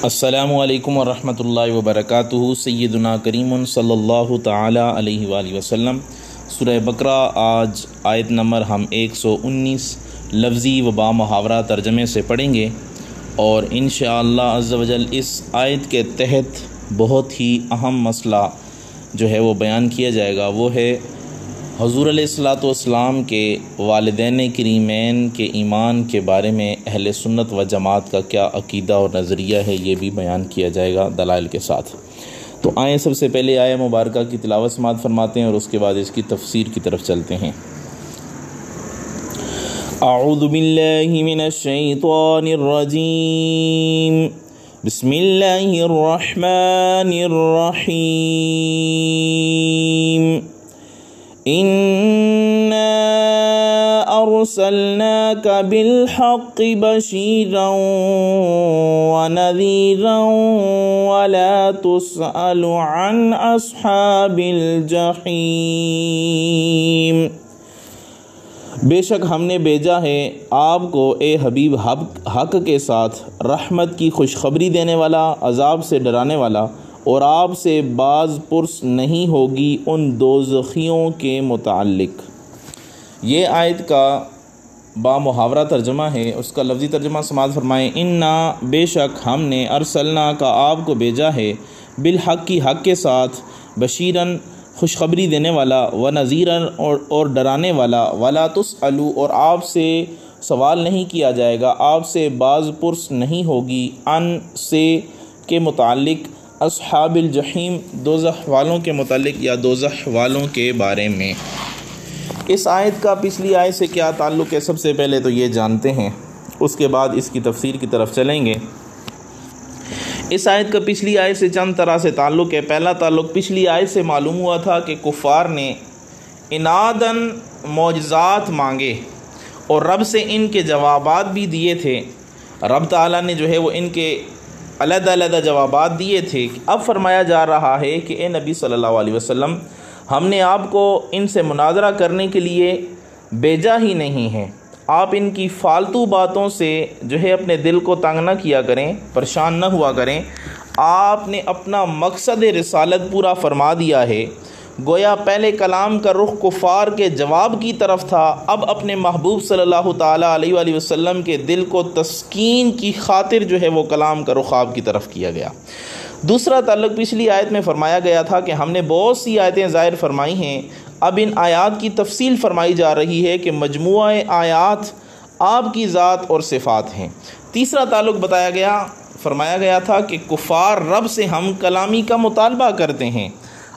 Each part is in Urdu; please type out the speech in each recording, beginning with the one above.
السلام علیکم ورحمۃ اللہ وبرکاتہ۔ سیدنا کریم صلی اللہ تعالی علیہ وآلہ وسلم، سورہ بقرہ۔ آج آیت نمبر ہم 119 لفظی و با محاورہ ترجمے سے پڑھیں گے، اور انشاءاللہ عز و جل اس آیت کے تحت بہت ہی اہم مسئلہ جو ہے وہ بیان کیا جائے گا۔ وہ ہے حضور علیہ الصلوۃ والسلام کے والدین کریمین کے ایمان کے بارے میں اہل سنت و جماعت کا کیا عقیدہ اور نظریہ ہے، یہ بھی بیان کیا جائے گا دلائل کے ساتھ۔ تو آئیں سب سے پہلے آیہ مبارکہ کی تلاوت سماعت فرماتے ہیں اور اس کے بعد اس کی تفسیر کی طرف چلتے ہیں۔ اعوذ باللہ من الشیطان الرجیم، بسم اللہ الرحمن الرحیم۔ إِنَّا أَرْسَلْنَاكَ بِالْحَقِّ بَشِيرًا وَنَذِيرًا وَلَا تُسْأَلُ عَنْ أَصْحَابِ الْجَحِيمِ۔ بے شک ہم نے بھیجا ہے آپ کو اے حبیب حق کے ساتھ رحمت کی خوشخبری دینے والا، عذاب سے ڈرانے والا، اور آپ سے باز پرس نہیں ہوگی ان دوزخیوں کے متعلق۔ یہ آیت کا با محاورہ ترجمہ ہے، اس کا لفظی ترجمہ سماعت فرمائیں۔ انا بے شک ہم نے ارسلنا کا آپ کو بھیجا ہے، بالحق کی حق کے ساتھ، بشیرن خوشخبری دینے والا، و نذیرن اور ڈرانے والا، ولا تسألوا اور آپ سے سوال نہیں کیا جائے گا، آپ سے باز پرس نہیں ہوگی، ان سے کے متعلق، اصحاب الجحیم دوزخ والوں کے متعلق یا دوزخ والوں کے بارے میں۔ اس آیت کا پچھلی آیت سے کیا تعلق ہے، سب سے پہلے تو یہ جانتے ہیں، اس کے بعد اس کی تفسیر کی طرف چلیں گے۔ اس آیت کا پچھلی آیت سے چند طرح سے تعلق ہے۔ پہلا تعلق پچھلی آیت سے معلوم ہوا تھا کہ کفار نے عناداً معجزات مانگے اور رب سے ان کے جوابات بھی دیے تھے۔ رب تعالیٰ نے جو ہے وہ ان کے علیحدہ علیحدہ جوابات دیے تھے۔ اب فرمایا جا رہا ہے کہ اے نبی صلی اللہ علیہ وسلم، ہم نے آپ کو ان سے مناظرہ کرنے کے لیے بھیجا ہی نہیں ہے۔ آپ ان کی فالتو باتوں سے جو ہے اپنے دل کو تنگ نہ کیا کریں، پریشان نہ ہوا کریں۔ آپ نے اپنا مقصد رسالت پورا فرما دیا ہے۔ گویا پہلے کلام کا رخ کفار کے جواب کی طرف تھا، اب اپنے محبوب صلی اللہ تعالیٰ علیہ وآلہ وسلم کے دل کو تسکین کی خاطر جو ہے وہ کلام کا رخ آپ کی طرف کیا گیا۔ دوسرا تعلق پچھلی آیت میں فرمایا گیا تھا کہ ہم نے بہت سی آیتیں ظاہر فرمائی ہیں، اب ان آیات کی تفصیل فرمائی جا رہی ہے کہ مجموعہ آیات آپ کی ذات اور صفات ہیں۔ تیسرا تعلق بتایا گیا، فرمایا گیا تھا کہ کفار رب سے ہم کلامی کا مطالبہ کرتے ہیں۔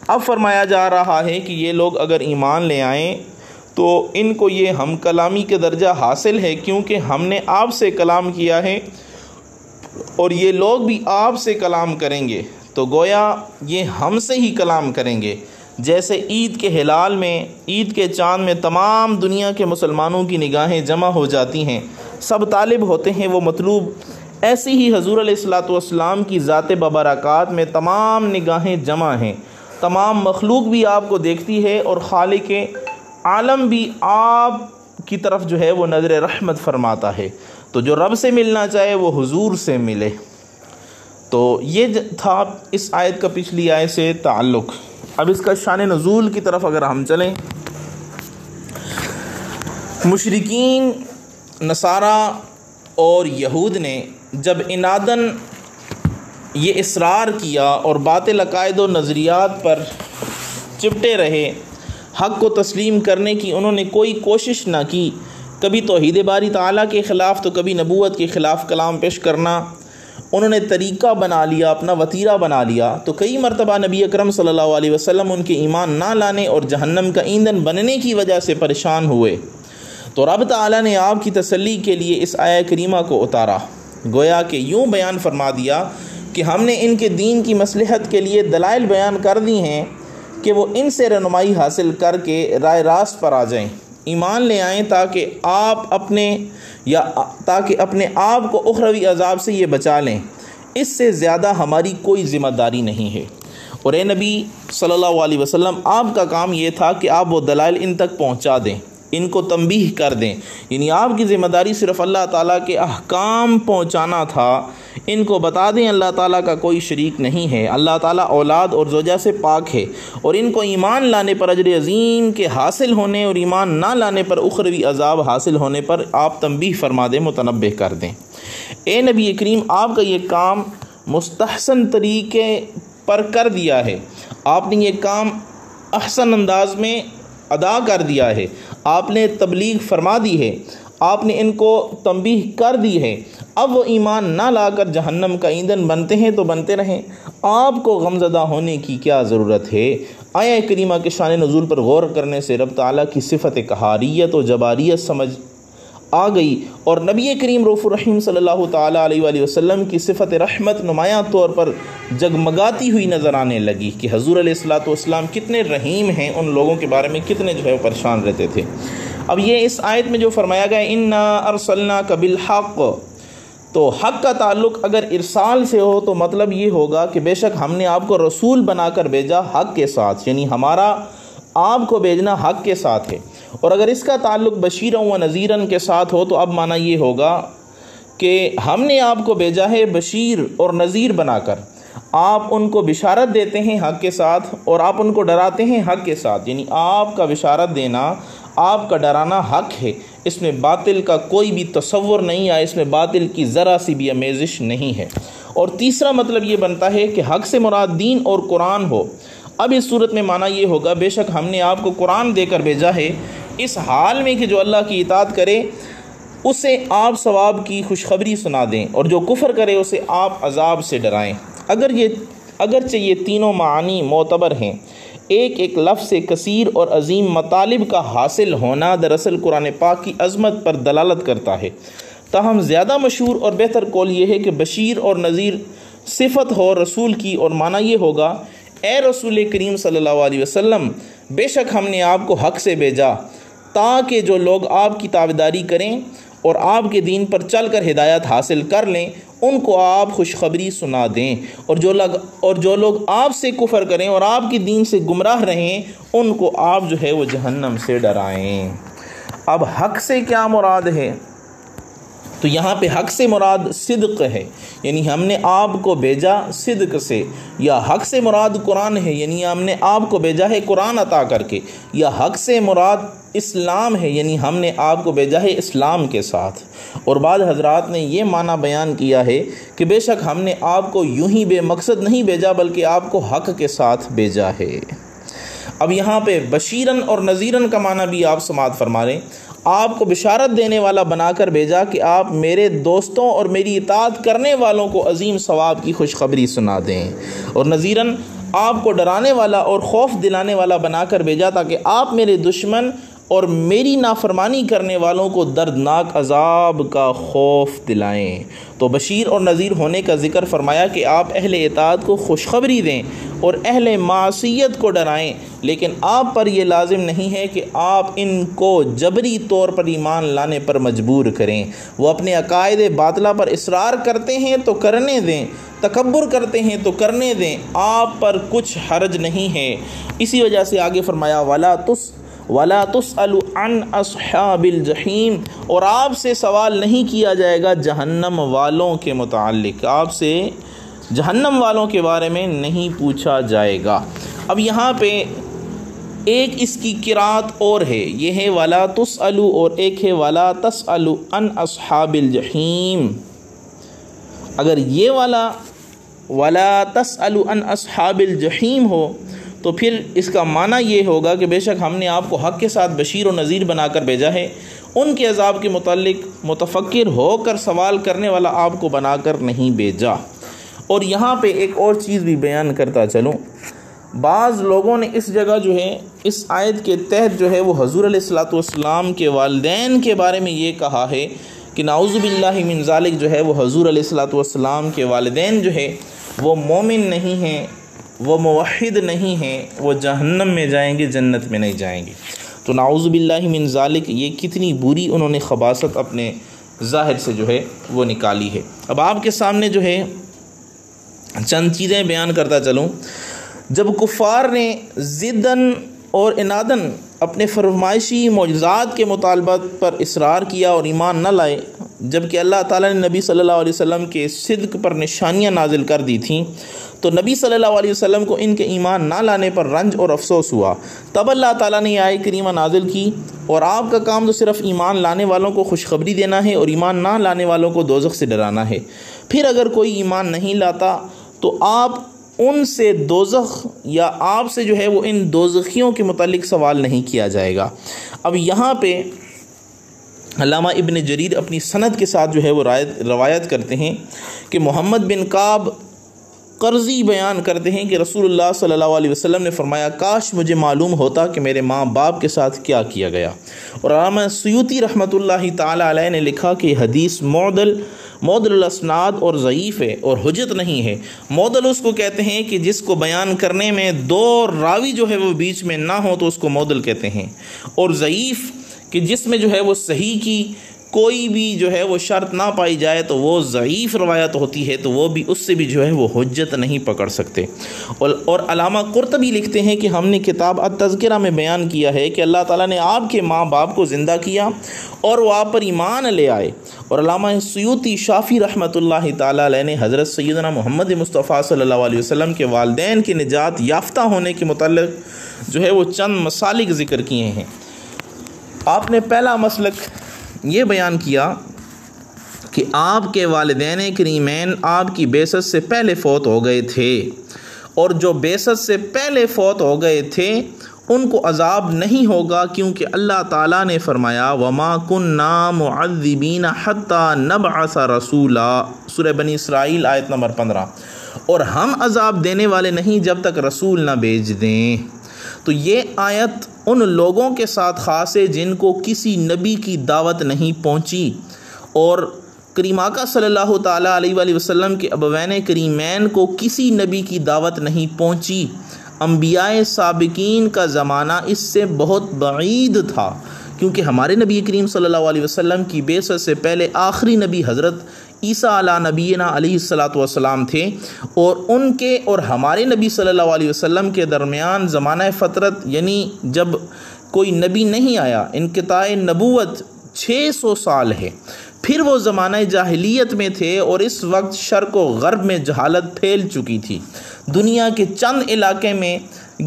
اب فرمایا جا رہا ہے کہ یہ لوگ اگر ایمان لے آئیں تو ان کو یہ ہم کلامی کے درجہ حاصل ہے، کیونکہ ہم نے آپ سے کلام کیا ہے اور یہ لوگ بھی آپ سے کلام کریں گے، تو گویا یہ ہم سے ہی کلام کریں گے۔ جیسے عید کے ہلال میں، عید کے چاند میں تمام دنیا کے مسلمانوں کی نگاہیں جمع ہو جاتی ہیں، سب طالب ہوتے ہیں وہ مطلوب، ایسی ہی حضور علیہ الصلوۃ والسلام کی ذات ببرکات میں تمام نگاہیں جمع ہیں، تمام مخلوق بھی آپ کو دیکھتی ہے اور خالق عالم بھی آپ کی طرف جو ہے وہ نظر رحمت فرماتا ہے۔ تو جو رب سے ملنا چاہے وہ حضور سے ملے۔ تو یہ تھا اس آیت کا پچھلی آیت سے تعلق۔ اب اس کا شان نزول کی طرف اگر ہم چلیں، مشرکین نصارہ اور یہود نے جب عناداً یہ اصرار کیا اور باطل عقائد و نظریات پر چپٹے رہے، حق کو تسلیم کرنے کی انہوں نے کوئی کوشش نہ کی، کبھی توحید باری تعالیٰ کے خلاف تو کبھی نبوت کے خلاف کلام پیش کرنا انہوں نے طریقہ بنا لیا، اپنا وتیرہ بنا لیا، تو کئی مرتبہ نبی اکرم صلی اللہ علیہ وسلم ان کے ایمان نہ لانے اور جہنم کا ایندھن بننے کی وجہ سے پریشان ہوئے۔ تو رب تعالیٰ نے آپ کی تسلی کے لیے اس آیہ کریمہ کو اتارا، گویا کہ یوں بیان فرما دیا کہ ہم نے ان کے دین کی مصلحت کے لیے دلائل بیان کر دی ہیں کہ وہ ان سے رہنمائی حاصل کر کے رائے راست پر آ جائیں، ایمان لے آئیں، تاکہ اپنے آپ کو اخروی عذاب سے یہ بچا لیں۔ اس سے زیادہ ہماری کوئی ذمہ داری نہیں ہے۔ اور اے نبی صلی اللہ علیہ وسلم، آپ کا کام یہ تھا کہ آپ وہ دلائل ان تک پہنچا دیں، ان کو تنبیہ کر دیں، یعنی آپ کی ذمہ داری صرف اللہ تعالیٰ کے احکام پہنچانا تھا، ان کو بتا دیں اللہ تعالیٰ کا کوئی شریک نہیں ہے، اللہ تعالیٰ اولاد اور زوجہ سے پاک ہے، اور ان کو ایمان لانے پر اجر عظیم کے حاصل ہونے اور ایمان نہ لانے پر اخروی عذاب حاصل ہونے پر آپ تنبیہ فرما دیں، متنبہ کر دیں۔ اے نبی کریم، آپ کا یہ کام مستحسن طریقے پر کر دیا ہے، آپ نے یہ کام احسن انداز میں ادا کر دیا ہے، آپ نے تبلیغ فرما دی ہے، آپ نے ان کو تنبیہ کر دی ہے، اب وہ ایمان نہ لا کر جہنم کا ایندھن بنتے ہیں تو بنتے رہیں، آپ کو غمزدہ ہونے کی کیا ضرورت ہے؟ آیہ کریمہ کے شان نزول پر غور کرنے سے رب تعالیٰ کی صفت قہاریت و جباریت سمجھ آ گئی، اور نبی کریم رؤوف الرحیم صلی اللہ تعالیٰ علیہ وآلہ وسلم کی صفت رحمت نمایاں طور پر جگمگاتی ہوئی نظر آنے لگی کہ حضور علیہ الصلوۃ والسلام کتنے رحیم ہیں، ان لوگوں کے بارے میں کتنے جو ہے پریشان رہتے تھے۔ اب یہ اس آیت میں جو فرمایا گیا انا ارسلناک بالحق، تو حق کا تعلق اگر ارسال سے ہو تو مطلب یہ ہوگا کہ بے شک ہم نے آپ کو رسول بنا کر بھیجا حق کے ساتھ، یعنی ہمارا آپ کو بھیجنا حق کے ساتھ ہے، اور اگر اس کا تعلق بشیرا و نذیرا کے ساتھ ہو تو اب معنی یہ ہوگا کہ ہم نے آپ کو بھیجا ہے بشیر اور نذیر بنا کر، آپ ان کو بشارت دیتے ہیں حق کے ساتھ اور آپ ان کو ڈراتے ہیں حق کے ساتھ، یعنی آپ کا بشارت دینا، آپ کا ڈرانا حق ہے، اس میں باطل کا کوئی بھی تصور نہیں ہے، اس میں باطل کی ذرا سی بھی آمیزش نہیں ہے۔ اور تیسرا مطلب یہ بنتا ہے کہ حق سے مراد دین اور قرآن ہو۔ اب اس صورت میں معنی یہ ہوگا بے شک ہم نے آپ کو قرآن دے کر بھیجا ہے اس حال میں کہ جو اللہ کی اطاعت کرے اسے آپ ثواب کی خوشخبری سنا دیں، اور جو کفر کرے اسے آپ عذاب سے ڈرائیں۔ اگرچہ یہ تینوں معانی معتبر ہیں، ایک ایک لفظ سے کثیر اور عظیم مطالب کا حاصل ہونا دراصل قرآن پاک کی عظمت پر دلالت کرتا ہے، تاہم زیادہ مشہور اور بہتر قول یہ ہے کہ بشیر اور نذیر صفت ہو رسول کی، اور معنی یہ ہوگا اے رسول کریم صلی اللہ علیہ وسلم، بے شک ہم نے آپ کو حق سے بھیجا تاکہ جو لوگ آپ کی تابعداری کریں اور آپ کے دین پر چل کر ہدایت حاصل کر لیں ان کو آپ خوشخبری سنا دیں، اور جو لوگ آپ سے کفر کریں اور آپ کے دین سے گمراہ رہیں ان کو آپ جو ہے وہ جہنم سے ڈرائیں۔ اب حق سے کیا مراد ہے؟ تو یہاں پہ حق سے مراد صدق ہے، یعنی ہم نے آپ کو بھیجا صدق سے، یا حق سے مراد قرآن ہے، یعنی ہم نے آپ کو بھیجا ہے قرآن عطا کر کے، یا حق سے مراد اسلام ہے، یعنی ہم نے آپ کو بھیجا ہے اسلام کے ساتھ۔ اور بعض حضرات نے یہ معنی بیان کیا ہے کہ بے شک ہم نے آپ کو یوں ہی بے مقصد نہیں بھیجا بلکہ آپ کو حق کے ساتھ بھیجا ہے۔ اب یہاں پہ بشیرن اور نذیرن کا معنی بھی آپ سماعت فرما لیں، آپ کو بشارت دینے والا بنا کر بھیجا کہ آپ میرے دوستوں اور میری اطاعت کرنے والوں کو عظیم ثواب کی خوشخبری سنا دیں، اور نذیرن آپ کو ڈرانے والا اور خوف دلانے والا بنا کر بھیجا تاکہ آپ میرے دشمن اور میری نافرمانی کرنے والوں کو دردناک عذاب کا خوف دلائیں۔ تو بشیر اور نذیر ہونے کا ذکر فرمایا کہ آپ اہل اطاعت کو خوشخبری دیں اور اہل معصیت کو ڈرائیں، لیکن آپ پر یہ لازم نہیں ہے کہ آپ ان کو جبری طور پر ایمان لانے پر مجبور کریں۔ وہ اپنے عقائد باطلہ پر اصرار کرتے ہیں تو کرنے دیں، تکبر کرتے ہیں تو کرنے دیں، آپ پر کچھ حرج نہیں ہے۔ اسی وجہ سے آگے فرمایا وَلَا تُسْأَلُ عَنْ أَصْحَابِ الْجَحِيمِ، اور آپ سے سوال نہیں کیا جائے گا جہنم والوں کے متعلق، آپ سے جہنم والوں کے بارے میں نہیں پوچھا جائے گا۔ اب یہاں پہ ایک اس کی قرات اور ہے، یہ ہے وَلَا تُسْأَلُ، اور ایک ہے وَلَا تَسْأَلُ عَنْ أَصْحَابِ الْجَحِيمِ۔ اگر یہ والا وَلَا تَسْأَلُ عَنْ أَصْحَابِ الْجَحِيمِ ہو تو پھر اس کا معنی یہ ہوگا کہ بے شک ہم نے آپ کو حق کے ساتھ بشیر و نذیر بنا کر بھیجا ہے، ان کے عذاب کے متعلق متفکر ہو کر سوال کرنے والا آپ کو بنا کر نہیں بھیجا۔ اور یہاں پہ ایک اور چیز بھی بیان کرتا چلوں، بعض لوگوں نے اس جگہ جو ہے اس آیت کے تحت جو ہے وہ حضور علیہ الصلوۃ والسلام کے والدین کے بارے میں یہ کہا ہے کہ نعوذ باللہ من ذالک جو ہے وہ حضور علیہ الصلوۃ والسلام کے والدین جو ہے وہ مومن نہیں ہیں، وہ موحد نہیں ہیں، وہ جہنم میں جائیں گے، جنت میں نہیں جائیں گے۔ تو نعوذ باللہ من ذالک، یہ کتنی بری انہوں نے خباثت اپنے ظاہر سے جو ہے وہ نکالی ہے۔ اب آپ کے سامنے جو ہے چند چیزیں بیان کرتا چلوں۔ جب کفار نے ضدن اور انادن اپنے فرمائشی معجزات کے مطالبات پر اصرار کیا اور ایمان نہ لائے، جبکہ اللہ تعالیٰ نے نبی صلی اللہ علیہ وسلم کے صدق پر نشانیاں نازل کر دی تھیں، تو نبی صلی اللہ علیہ وسلم کو ان کے ایمان نہ لانے پر رنج اور افسوس ہوا۔ تب اللہ تعالیٰ نے یہ آیت کریمہ نازل کی، اور آپ کا کام تو صرف ایمان لانے والوں کو خوشخبری دینا ہے اور ایمان نہ لانے والوں کو دوزخ سے ڈرانا ہے۔ پھر اگر کوئی ایمان نہیں لاتا تو آپ ان سے دوزخ یا آپ سے جو ہے وہ ان دوزخیوں کے متعلق سوال نہیں کیا جائے گا۔ اب یہاں پہ علامہ ابن جریر اپنی سند کے ساتھ جو ہے وہ روایت کرتے ہیں کہ محمد بن کعب قرضی بیان کرتے ہیں کہ رسول اللہ صلی اللہ علیہ وسلم نے فرمایا، کاش مجھے معلوم ہوتا کہ میرے ماں باپ کے ساتھ کیا کیا گیا۔ اور علامہ سیوطی رحمۃ اللہ تعالی علیہ نے لکھا کہ حدیث معضل الاسناد اور ضعیف ہے اور حجت نہیں ہے۔ معضل اس کو کہتے ہیں کہ جس کو بیان کرنے میں دو راوی جو ہے وہ بیچ میں نہ ہو تو اس کو معضل کہتے ہیں، اور ضعیف کہ جس میں جو ہے وہ صحیح کی کوئی بھی جو ہے وہ شرط نہ پائی جائے تو وہ ضعیف روایت ہوتی ہے، تو وہ بھی اس سے بھی جو ہے وہ حجت نہیں پکڑ سکتے۔ اور علامہ قرطبی لکھتے ہیں کہ ہم نے کتاب التذکرہ میں بیان کیا ہے کہ اللہ تعالیٰ نے آپ کے ماں باپ کو زندہ کیا اور وہ آپ پر ایمان لے آئے۔ اور علامہ سیوطی شافی رحمۃ اللہ تعالیٰ علیہ نے حضرت سیدنا محمد مصطفیٰ صلی اللہ علیہ وسلم کے والدین کی نجات یافتہ ہونے کے متعلق جو ہے وہ چند مسالک ذکر کیے ہیں۔ آپ نے پہلا مسلک یہ بیان کیا کہ آپ کے والدین کریمین آپ کی بعثت سے پہلے فوت ہو گئے تھے، اور جو بعثت سے پہلے فوت ہو گئے تھے ان کو عذاب نہیں ہوگا، کیونکہ اللہ تعالیٰ نے فرمایا وَمَا كُنَّا مُعَذِّبِينَ حَتَّى نَبْعَثَ رَسُولًا، سورہ بنی اسرائیل آیت نمبر 15، اور ہم عذاب دینے والے نہیں جب تک رسول نہ بھیج دیں۔ تو یہ آیت ان لوگوں کے ساتھ خاص ہے جن کو کسی نبی کی دعوت نہیں پہنچی، اور کریم آقا صلی اللہ تعالیٰ علیہ وآلہ وسلم کے ابوین کریمین کو کسی نبی کی دعوت نہیں پہنچی۔ انبیاء سابقین کا زمانہ اس سے بہت بعید تھا، کیونکہ ہمارے نبی کریم صلی اللہ علیہ وسلم کی بعثت سے پہلے آخری نبی حضرت عیسیٰ علیہ نبینا علیہ الصلاۃ والسلام تھے، اور ان کے اور ہمارے نبی صلی اللہ علیہ وسلم کے درمیان زمانہ فترت یعنی جب کوئی نبی نہیں آیا، انقطاع نبوت 600 سال ہے۔ پھر وہ زمانہ جاہلیت میں تھے، اور اس وقت شرق و غرب میں جہالت پھیل چکی تھی۔ دنیا کے چند علاقے میں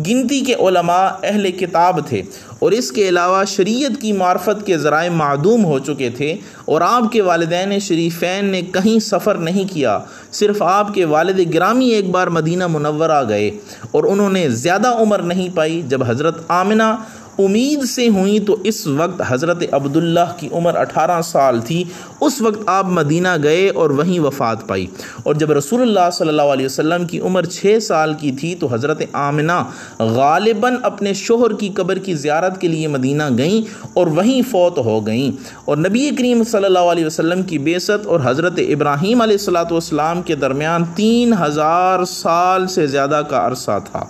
گنتی کے علماء اہل کتاب تھے، اور اس کے علاوہ شریعت کی معرفت کے ذرائع معدوم ہو چکے تھے، اور آپ کے والدین شریفین نے کہیں سفر نہیں کیا، صرف آپ کے والد گرامی ایک بار مدینہ منورہ گئے، اور انہوں نے زیادہ عمر نہیں پائی۔ جب حضرت آمنہ امید سے ہوئیں تو اس وقت حضرت عبداللہ کی عمر 18 سال تھی، اس وقت آپ مدینہ گئے اور وہیں وفات پائی۔ اور جب رسول اللہ صلی اللہ علیہ وسلم کی عمر 6 سال کی تھی تو حضرت آمنہ غالباً اپنے شوہر کی قبر کی زیارت کے لیے مدینہ گئیں اور وہیں فوت ہو گئیں۔ اور نبی کریم صلی اللہ علیہ وسلم کی بعثت اور حضرت ابراہیم علیہ السلام کے درمیان 3000 سال سے زیادہ کا عرصہ تھا۔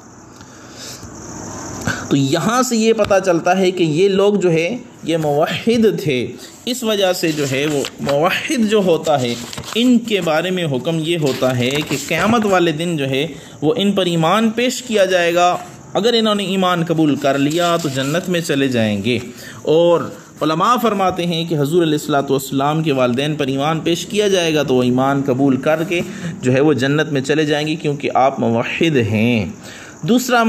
تو یہاں سے یہ پتہ چلتا ہے کہ یہ لوگ جو ہے یہ موحد تھے، اس وجہ سے جو ہے وہ موحد جو ہوتا ہے ان کے بارے میں حکم یہ ہوتا ہے کہ قیامت والے دن جو ہے وہ ان پر ایمان پیش کیا جائے گا۔ اگر انہوں نے ایمان قبول کر لیا تو جنت میں چلے جائیں گے، اور علماء فرماتے ہیں کہ حضور علیہ الصلوۃ والسلام کے والدین پر ایمان پیش کیا جائے گا تو وہ ایمان قبول کر کے جو ہے وہ جنت میں چلے جائیں گے، کیونکہ آپ موحد ہیں۔ دوسرا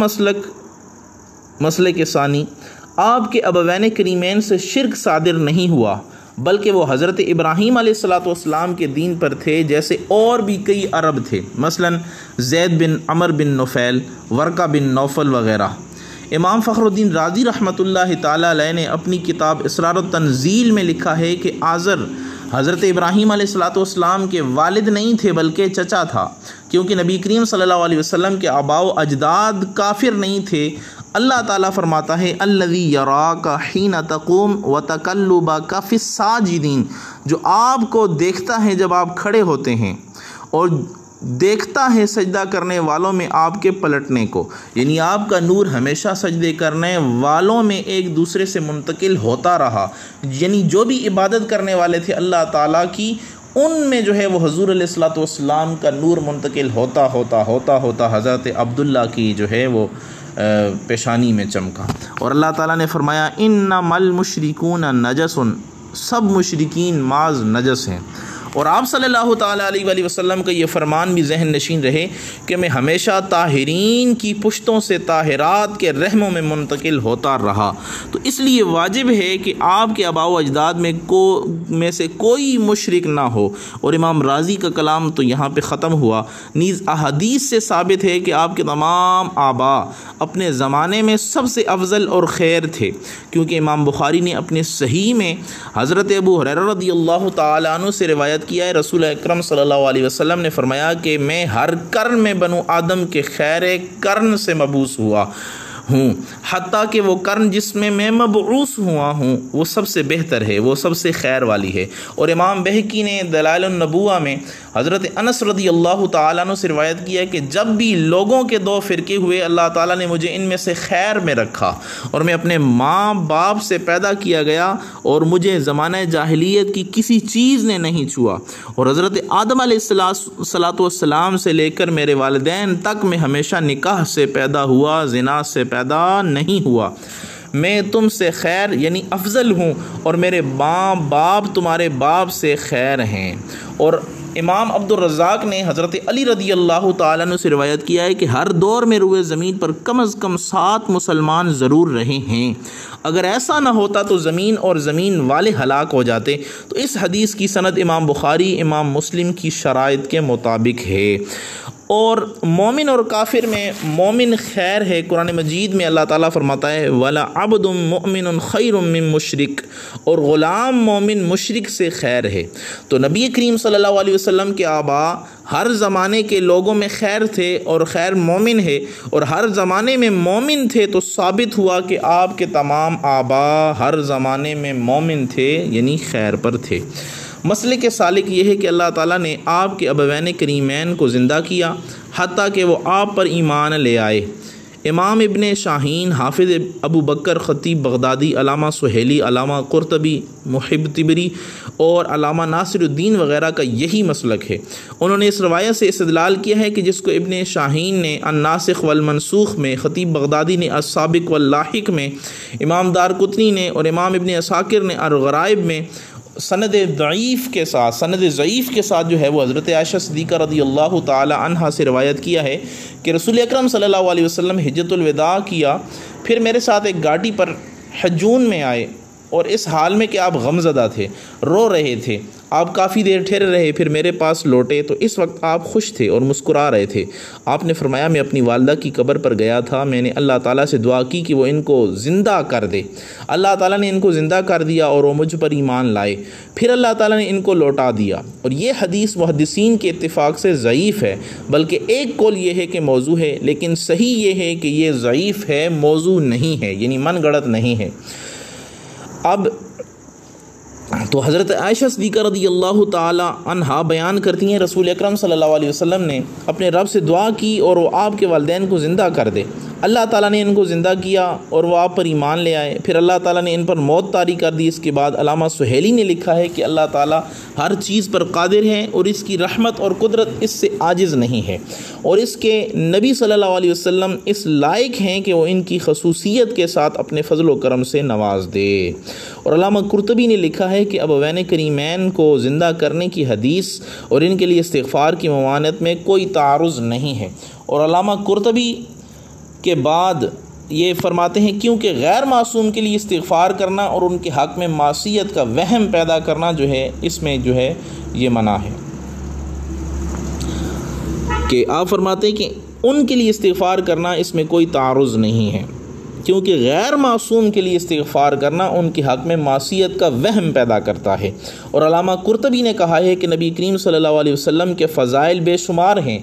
مسئلے کے ثانی، آپ کے ابوین کریمین سے شرک صادر نہیں ہوا، بلکہ وہ حضرت ابراہیم علیہ السلام کے دین پر تھے، جیسے اور بھی کئی عرب تھے، مثلا زید بن عمر بن نفیل، ورقہ بن نوفل وغیرہ۔ امام فخر الدین رازی رحمۃ اللہ تعالیٰ علیہ نے اپنی کتاب اسرار التنزیل میں لکھا ہے کہ آزر حضرت ابراہیم علیہ السلام کے والد نہیں تھے بلکہ چچا تھا، کیونکہ نبی کریم صلی اللہ علیہ وسلم کے آباء و اجداد کافر نہیں تھے۔ اللہ تعالیٰ فرماتا ہے الذی یراک حین تقوم وتقلبک فی الساجدین، جو آپ کو دیکھتا ہے جب آپ کھڑے ہوتے ہیں اور دیکھتا ہے سجدہ کرنے والوں میں آپ کے پلٹنے کو، یعنی آپ کا نور ہمیشہ سجدے کرنے والوں میں ایک دوسرے سے منتقل ہوتا رہا، یعنی جو بھی عبادت کرنے والے تھے اللہ تعالیٰ کی ان میں جو ہے وہ حضور علیہ الصلوۃ والسلام کا نور منتقل ہوتا حضرت عبداللہ کی جو ہے وہ پیشانی میں چمکا، اور اللہ تعالیٰ نے فرمایا انما المشرکون نجس، سب مشرکین معاذ نجس ہیں۔ اور آپ صلی اللہ تعالیٰ علیہ وآلہ وسلم کا یہ فرمان بھی ذہن نشین رہے کہ میں ہمیشہ طاہرین کی پشتوں سے طاہرات کے رحموں میں منتقل ہوتا رہا، تو اس لیے واجب ہے کہ آپ کے آباء و اجداد میں سے کوئی مشرک نہ ہو۔ اور امام راضی کا کلام تو یہاں پہ ختم ہوا، نیز احادیث سے ثابت ہے کہ آپ کے تمام آباء اپنے زمانے میں سب سے افضل اور خیر تھے، کیونکہ امام بخاری نے اپنے صحیح میں حضرت ابو ہریرہ رضی اللہ تعالیٰ عنہ سے روایت کیا ہے، رسول اکرم صلی اللہ علیہ وسلم نے فرمایا کہ میں ہر قرن میں بنو آدم کے خیر قرن سے مبعوث ہوا ہوں، حتیٰ کہ وہ قرن جس میں مبعوث ہوا ہوں وہ سب سے بہتر ہے، وہ سب سے خیر والی ہے۔ اور امام بہقی نے دلائل النبوہ میں حضرت انس رضی اللہ تعالیٰ عنہ سے روایت کیا ہے کہ جب بھی لوگوں کے دو فرقے ہوئے، اللہ تعالیٰ نے مجھے ان میں سے خیر میں رکھا، اور میں اپنے ماں باپ سے پیدا کیا گیا اور مجھے زمانہ جاہلیت کی کسی چیز نے نہیں چھوا، اور حضرت آدم علیہ السلام سے لے کر میرے والدین تک میں ہمیشہ نکاح سے پیدا ہوا، زنا سے پیدا نہیں ہوا، میں تم سے خیر یعنی افضل ہوں، اور میرے ماں باپ تمہارے باپ سے خیر ہیں۔ اور امام عبد الرزاق نے حضرت علی رضی اللہ تعالیٰ عنہ سے روایت کیا ہے کہ ہر دور میں روئے زمین پر کم از کم 7 مسلمان ضرور رہے ہیں، اگر ایسا نہ ہوتا تو زمین اور زمین والے ہلاک ہو جاتے۔ تو اس حدیث کی سند امام بخاری، امام مسلم کی شرائط کے مطابق ہے۔ اور مومن اور کافر میں مومن خیر ہے۔ قرآن مجید میں اللہ تعالیٰ فرماتا ہے وَلَعَبْدٌ مُؤْمِنٌ خَيْرٌ مِّن مُشْرِک، اور غلام مومن مشرک سے خیر ہے۔ تو نبی کریم صلی اللہ علیہ وسلم کے آباء ہر زمانے کے لوگوں میں خیر تھے اور خیر مومن ہے، اور ہر زمانے میں مومن تھے، تو ثابت ہوا کہ آپ کے تمام آباء ہر زمانے میں مومن تھے، یعنی خیر پر تھے۔ مسئلے کے سالک یہ ہے کہ اللہ تعالیٰ نے آپ کے ابوین کریمین کو زندہ کیا حتیٰ کہ وہ آپ پر ایمان لے آئے۔ امام ابن شاہین، حافظ ابو بکر خطیب بغدادی، علامہ سہیلی، علامہ قرطبی، محب طبری اور علامہ ناصر الدین وغیرہ کا یہی مسلک ہے۔ انہوں نے اس روایت سے استدلال کیا ہے کہ جس کو ابن شاہین نے الناسخ والمنسوخ میں، خطیب بغدادی نے السابق واللاحق میں، امام دارقطنی نے اور امام ابن عساکر نے الغرائب میں سند ضعیف کے ساتھ جو ہے وہ حضرت عائشہ صدیقہ رضی اللہ تعالی عنہا سے روایت کیا ہے کہ رسول اکرم صلی اللہ علیہ وسلم حجۃ الوداع کیا، پھر میرے ساتھ ایک گاڑی پر حجون میں آئے، اور اس حال میں کہ آپ غمزدہ تھے، رو رہے تھے۔ آپ کافی دیر ٹھہرے رہے، پھر میرے پاس لوٹے تو اس وقت آپ خوش تھے اور مسکرا رہے تھے۔ آپ نے فرمایا میں اپنی والدہ کی قبر پر گیا تھا، میں نے اللہ تعالیٰ سے دعا کی کہ وہ ان کو زندہ کر دے۔ اللہ تعالیٰ نے ان کو زندہ کر دیا اور وہ مجھ پر ایمان لائے، پھر اللہ تعالیٰ نے ان کو لوٹا دیا۔ اور یہ حدیث محدثین کے اتفاق سے ضعیف ہے، بلکہ ایک قول یہ ہے کہ موضوع ہے، لیکن صحیح یہ ہے کہ یہ ضعیف ہے، موضوع نہیں ہے، یعنی من گڑت نہیں ہے۔ اب تو حضرت عائشہ صدیقہ رضی اللہ تعالی عنہا بیان کرتی ہیں رسول اکرم صلی اللہ علیہ وسلم نے اپنے رب سے دعا کی اور وہ آپ کے والدین کو زندہ کر دے۔ اللہ تعالیٰ نے ان کو زندہ کیا اور وہ آپ پر ایمان لے آئے، پھر اللہ تعالیٰ نے ان پر موت طاری کر دی۔ اس کے بعد علامہ سہیلی نے لکھا ہے کہ اللہ تعالیٰ ہر چیز پر قادر ہے اور اس کی رحمت اور قدرت اس سے عاجز نہیں ہے، اور اس کے نبی صلی اللہ علیہ وسلم اس لائق ہیں کہ وہ ان کی خصوصیت کے ساتھ اپنے فضل و کرم سے نواز دے۔ اور علامہ قرطبی نے لکھا ہے کہ ابوین کریمین کو زندہ کرنے کی حدیث اور ان کے لیے استغفار کی ممانعت میں کوئی تعارض نہیں ہے۔ اور علامہ قرطبی کے بعد یہ فرماتے ہیں کیونکہ غیر معصوم کے لیے استغفار کرنا اور ان کے حق میں معصیت کا وہم پیدا کرنا جو ہے اس میں جو ہے یہ منع ہے، کہ آپ فرماتے ہیں کہ ان کے لیے استغفار کرنا اس میں کوئی تعارض نہیں ہے، کیونکہ غیر معصوم کے لیے استغفار کرنا ان کے حق میں معصیت کا وہم پیدا کرتا ہے۔ اور علامہ قرطبی نے کہا ہے کہ نبی کریم صلی اللہ علیہ وسلم کے فضائل بے شمار ہیں،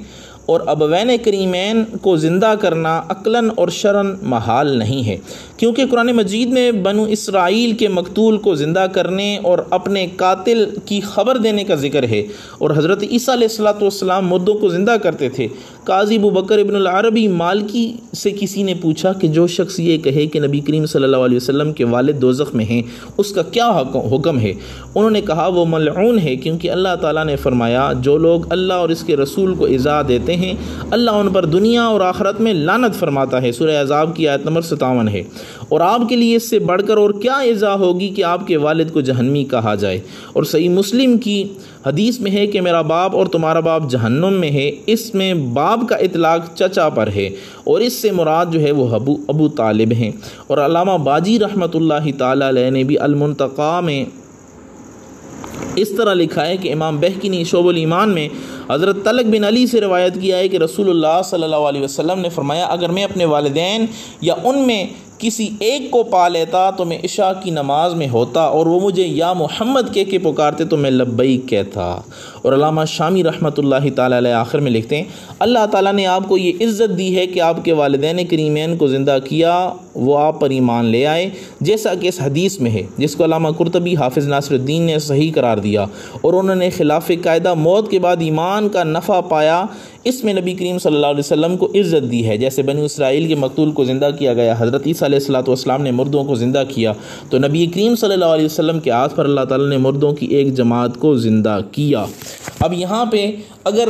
اور ابوین کریمین کو زندہ کرنا عقلاً اور شرعاً محال نہیں ہے، کیونکہ قرآن مجید میں بنو اسرائیل کے مقتول کو زندہ کرنے اور اپنے قاتل کی خبر دینے کا ذکر ہے، اور حضرت عیسیٰ علیہ السلام مردوں کو زندہ کرتے تھے۔ قاضی ابو بکر ابن العربی مالکی سے کسی نے پوچھا کہ جو شخص یہ کہے کہ نبی کریم صلی اللہ علیہ وسلم کے والد دوزخ میں ہیں، اس کا کیا حکم ہے؟ انہوں نے کہا وہ ملعون ہے، کیونکہ اللہ تعالیٰ نے فرمایا جو لوگ اللہ اور اس کے رسول کو ایذا دیتے ہیں اللہ ان پر دنیا اور آخرت میں لعنت فرماتا ہے۔ سورہ احزاب کی آیت نمبر 57 ہے۔ اور آپ کے لیے اس سے بڑھ کر اور کیا ایذا ہوگی کہ آپ کے والد کو جہنمی کہا جائے۔ اور صحیح مسلم کی حدیث میں ہے کہ میرا باپ اور تمہارا باپ جہنم میں ہے، اس میں باپ کا اطلاق چچا پر ہے، اور اس سے مراد جو ہے وہ ابو طالب ہیں۔ اور علامہ باجی رحمۃ اللہ تعالی علیہ نے بھی المنتقی میں اس طرح لکھا ہے کہ امام بہقی نے شعب الایمان میں حضرت طلق بن علی سے روایت کیا ہے کہ رسول اللہ صلی اللہ علیہ وسلم نے فرمایا اگر میں اپنے والدین یا ان میں کسی ایک کو پا لیتا تو میں عشاء کی نماز میں ہوتا اور وہ مجھے یا محمد کہہ کے پکارتے تو میں لبیک کہتا۔ اور علامہ شامی رحمۃ اللہ تعالی علیہ آخر میں لکھتے ہیں اللہ تعالیٰ نے آپ کو یہ عزت دی ہے کہ آپ کے والدین کریمین کو زندہ کیا، وہ آپ پر ایمان لے آئے، جیسا کہ اس حدیث میں ہے جس کو علامہ قرطبی حافظ ناصر الدین نے صحیح قرار دیا، اور انہوں نے خلاف قاعدہ موت کے بعد ایمان کا نفع پایا۔ اس میں نبی کریم صلی اللہ علیہ وسلم کو عزت دی ہے، جیسے بنی اسرائیل کے مقتول کو زندہ کیا گیا، حضرت عیسیٰ علیہ السلام نے مردوں کو زندہ کیا، تو نبی کریم صلی اللہ علیہ وسلم کے ہاتھ پر اللہ تعالیٰ نے مردوں کی ایک جماعت کو زندہ کیا۔ اب یہاں پہ اگر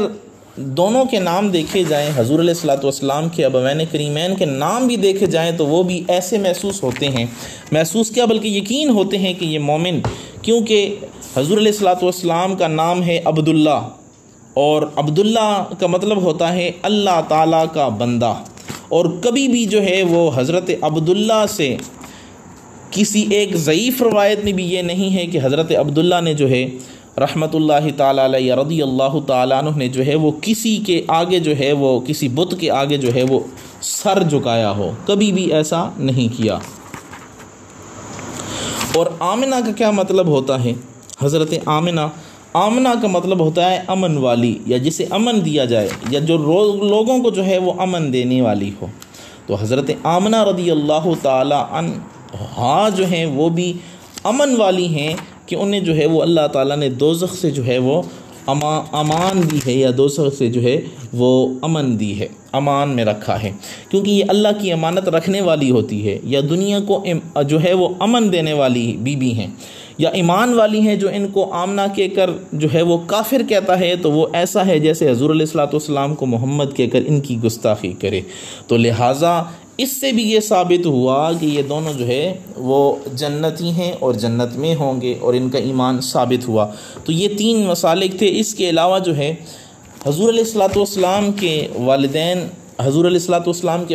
دونوں کے نام دیکھے جائیں، حضور علیہ السلام کے ابوین کریمین کے نام بھی دیکھے جائیں تو وہ بھی ایسے محسوس ہوتے ہیں، محسوس کیا بلکہ یقین ہوتے ہیں کہ یہ مومن، کیونکہ حضور علیہ السلام کا نام ہے عبداللہ، اور عبداللہ کا مطلب ہوتا ہے اللہ تعالیٰ کا بندہ، اور کبھی بھی جو ہے وہ حضرت عبداللہ سے کسی ایک ضعیف روایت میں بھی یہ نہیں ہے کہ حضرت عبداللہ نے جو ہے رحمۃ اللہ تعالیٰ علیہ رضی اللہ تعالیٰ عنہ نے جو ہے وہ کسی کے آگے جو ہے وہ کسی بت کے آگے جو ہے وہ سر جھکایا ہو، کبھی بھی ایسا نہیں کیا۔ اور آمنہ کا کیا مطلب ہوتا ہے؟ حضرت آمنہ کا مطلب ہوتا ہے امن والی، یا جسے امن دیا جائے، یا جو لوگوں کو جو ہے وہ امن دینے والی ہو۔ تو حضرت آمنہ رضی اللہ تعالیٰ عنہا جو ہیں وہ بھی امن والی ہیں کہ انہیں جو ہے وہ اللہ تعالیٰ نے دوزخ سے جو ہے وہ امان دی ہے، یا دوزخ سے جو ہے وہ امن دی ہے، امان میں رکھا ہے، کیونکہ یہ اللہ کی امانت رکھنے والی ہوتی ہے، یا دنیا کو جو ہے وہ امن دینے والی بی ہیں، یا ایمان والی ہیں۔ جو ان کو آمنہ کہہ کر جو ہے وہ کافر کہتا ہے تو وہ ایسا ہے جیسے حضور علیہ السلام کو محمد کہہ کر ان کی گستاخی کرے۔ تو لہٰذا اس سے بھی یہ ثابت ہوا کہ یہ دونوں جو ہے وہ جنتی ہیں اور جنت میں ہوں گے، اور ان کا ایمان ثابت ہوا۔ تو یہ تین مسالک تھے۔ اس کے علاوہ جو ہے حضور علیہ السلام کے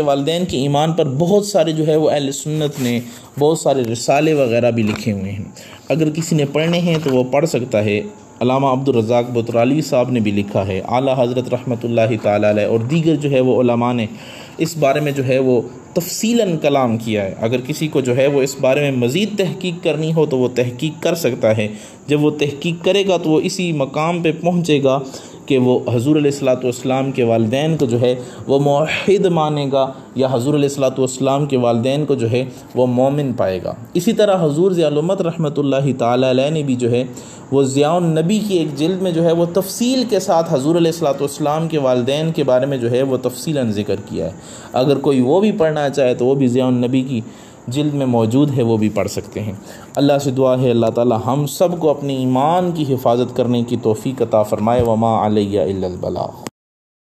والدین کے ایمان پر بہت سارے جو ہے وہ اہل سنت نے بہت سارے رسالے وغیرہ بھی لکھے ہوئے ہیں، اگر کسی نے پڑھنے ہیں تو وہ پڑھ سکتا ہے۔ علامہ عبدالرزاق بطرالی صاحب نے بھی لکھا ہے، اعلیٰ حضرت رحمۃ اللہ تعالیٰ علیہ اور دیگر جو ہے وہ علماء نے اس بارے میں جو ہے وہ تفصیلاً کلام کیا ہے۔ اگر کسی کو جو ہے وہ اس بارے میں مزید تحقیق کرنی ہو تو وہ تحقیق کر سکتا ہے۔ جب وہ تحقیق کرے گا تو وہ اسی مقام پہ پہنچے گا کہ وہ حضور علیہ السلام کے والدین کو جو ہے وہ موحد مانے گا، یا حضور علیہ السلام کے والدین کو جو ہے وہ مومن پائے گا۔ اسی طرح حضور ضیاء الامت رحمۃ اللہ تعالیٰ علیہ نے بھی جو ہے وہ ضیاء النبی کی ایک جلد میں جو ہے وہ تفصیل کے ساتھ حضور علیہ السلام کے والدین کے بارے میں جو ہے وہ تفصیلاً ذکر کیا ہے۔ اگر کوئی وہ بھی پڑھنا چاہے تو وہ بھی ضیاء النبی کی جلد میں موجود ہے، وہ بھی پڑھ سکتے ہیں۔ اللہ سے دعا ہے اللہ تعالی ہم سب کو اپنے ایمان کی حفاظت کرنے کی توفیق عطا فرمائے۔ وما علیہ الا البلاغ۔